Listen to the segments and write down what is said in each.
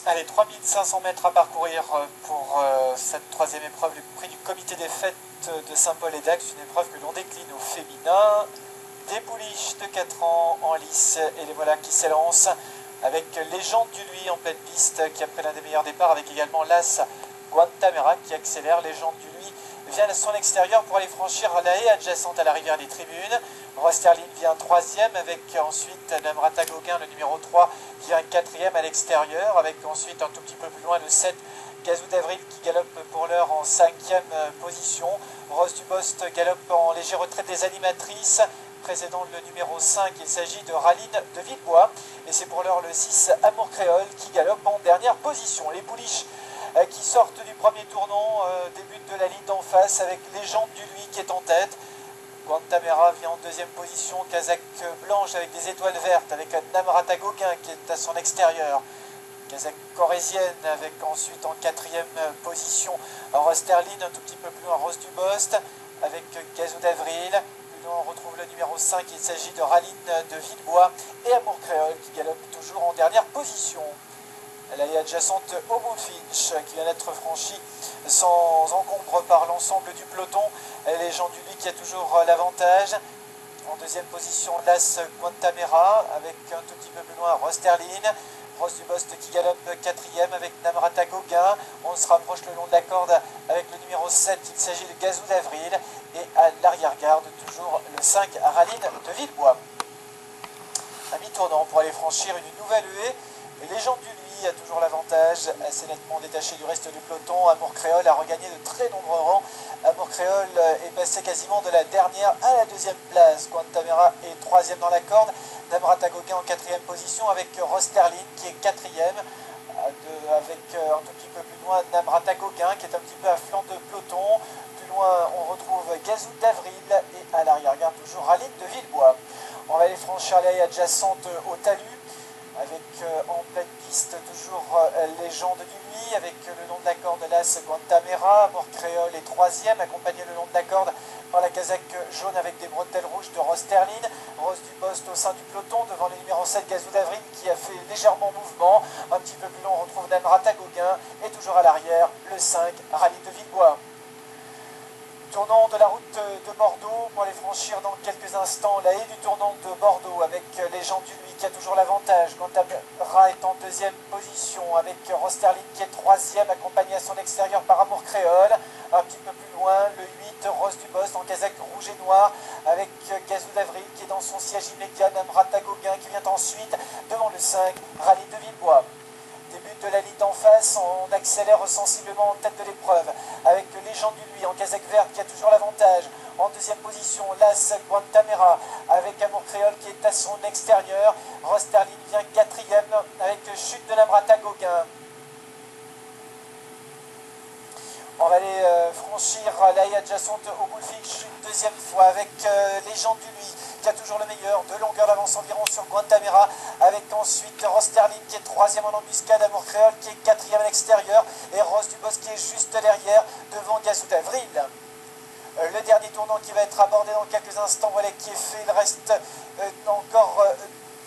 Allez, 3500 mètres à parcourir pour cette troisième épreuve, le prix du comité des fêtes de Saint-Paul-et-Dax, une épreuve que l'on décline au féminin. Des pouliches de 4 ans en lice et les voilà qui s'élancent avec Légende du Lui en pleine piste qui a pris l'un des meilleurs départs, avec également l'As Guantamera qui accélère. Légende du Lui vient à son extérieur pour aller franchir la haie adjacente à la rivière des Tribunes. Rosterlin vient troisième, avec ensuite Namrata Gauguin, le numéro 3, qui vient quatrième à l'extérieur, avec ensuite un tout petit peu plus loin le 7, Gazou d'Avril qui galope pour l'heure en cinquième position. Rose du Bost galope en léger retrait des animatrices. Précédant le numéro 5, il s'agit de Raline de Villebois. Et c'est pour l'heure le 6, Amour Créole, qui galope en dernière position. Les pouliches qui sortent du premier tournant débutent de la ligne d'en face, avec Légende du Lui qui est en tête. Guantamera vient en deuxième position, Kazakh blanche avec des étoiles vertes, avec Namrata Gauguin qui est à son extérieur. Kazakh corésienne avec ensuite en quatrième position Rosterlin, un tout petit peu plus loin Rose du Bost, avec Gazou d'Avril. Plus loin on retrouve le numéro 5, il s'agit de Raline de Villebois et Amour Créole qui galope toujours en dernière position. Elle est adjacente au Bullfinch qui vient d'être franchie sans encombre par l'ensemble du peloton. Légende du Lui qui a toujours l'avantage. En deuxième position, l'As Guantamera avec un tout petit peu plus loin Rosterlin. Rose du Bost qui galope quatrième avec Namrata Gauguin. On se rapproche le long de la corde avec le numéro 7, il s'agit de Gazou d'Avril. Et à l'arrière-garde, toujours le 5, Raline de Villebois. À mi-tournant pour aller franchir une nouvelle haie. Légende du Lui a toujours l'avantage, assez nettement détaché du reste du peloton. Amour Créole a regagné de très nombreux rangs. Amour Créole est passé quasiment de la dernière à la deuxième place. Guantamera est troisième dans la corde. Namrata Gauguin en quatrième position avec Rosterlin qui est quatrième. Avec un tout petit peu plus loin Namrata Gauguin qui est un petit peu à flanc de peloton. Plus loin on retrouve Gazou d'Avril et à l'arrière-garde toujours Raline de Villebois. On va aller franchir la haie adjacente au talus, avec en pleine piste toujours Légende du Lui, avec le long de la corde l'As Guantamera. Amour Créole est troisième, accompagné le long de la corde par la casaque jaune avec des bretelles rouges de Rosterlin. Rose du Bost au sein du peloton devant le numéro 7 Gazou d'Avril qui a fait légèrement mouvement. Un petit peu plus loin on retrouve Namrata Gauguin et toujours à l'arrière le 5 Raline de Villebois. Tournant de la route de Bordeaux pour aller franchir dans quelques instants la haie du tournant de Bordeaux avec Légende du Lui qui a toujours l'avantage. Guantamera est en deuxième position avec Rosterlin qui est troisième, accompagné à son extérieur par Amour Créole. Un petit peu plus loin le 8 Rose du Bost en casaque rouge et noir avec Gazou d'Avril qui est dans son siège immédiat. Namrata Gauguin qui vient ensuite devant le 5 Raline de Villebois. Début de la ligne d'en face, on accélère sensiblement en tête de l'épreuve avec Légende du Lui en casaque verte qui a toujours l'avantage. En deuxième position, l'As Guantamera avec Amour Créole qui est à son extérieur. Rosterlin vient quatrième avec chute de Namrata Gauguin. On va aller franchir la haie adjacente au Bullfinch une deuxième fois avec Légende du Lui qui a toujours le meilleur, de longueur d'avance environ sur Guantamera, avec ensuite Rosterlin qui est troisième en embuscade, Amour Créole qui est quatrième à l'extérieur, et Rose du Bost qui est juste derrière devant Gazou d'Avril. Le dernier tournant qui va être abordé dans quelques instants, voilà qui est fait. Il reste encore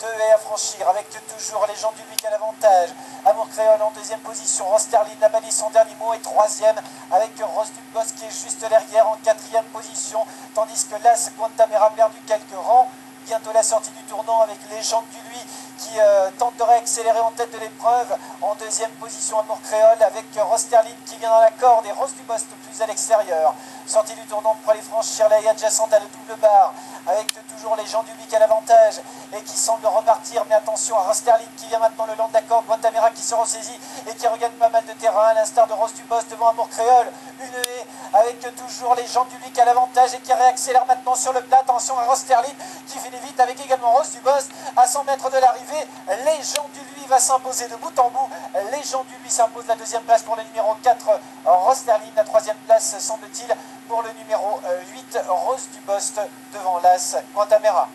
deux haies à franchir avec toujours Légende du Lui qui a l'avantage. Amour Créole en deuxième position, Rosterlin n'a pas dit son dernier mot, et troisième avec Rose du Bost qui est juste derrière en quatrième position, tandis que l'As Guantamera a perdu quelques rangs. Bientôt la sortie du tournant avec Légende du Lui qui tente de réaccélérer en tête de l'épreuve. En deuxième position Amour Créole avec Rosterlin qui vient dans la corde et Rose du Bost plus à l'extérieur. Sortie du tournant pour aller franchir la haie adjacente à la double barre avec toujours Légende du Lui qui a l'avantage et qui semble repartir, mais attention à Rosterlin qui vient maintenant le long de la corde. Guantamera qui se ressaisit et qui regagne pas mal de terrain à l'instar de Rose du Bost devant Amour Créole. Une haie avec toujours Légende du Lui qui a l'avantage et qui réaccélère maintenant sur le plat. Attention à Rosterlin qui finit vite avec également Rose du Bost à 100 mètres de l'arrivée. Légende du Lui va s'imposer de bout en bout. Légende du Lui s'impose la deuxième place pour le numéro 4 Rosterlin. La troisième place semble-t-il pour le numéro 8 Rose du Bost devant l'As Guantamera.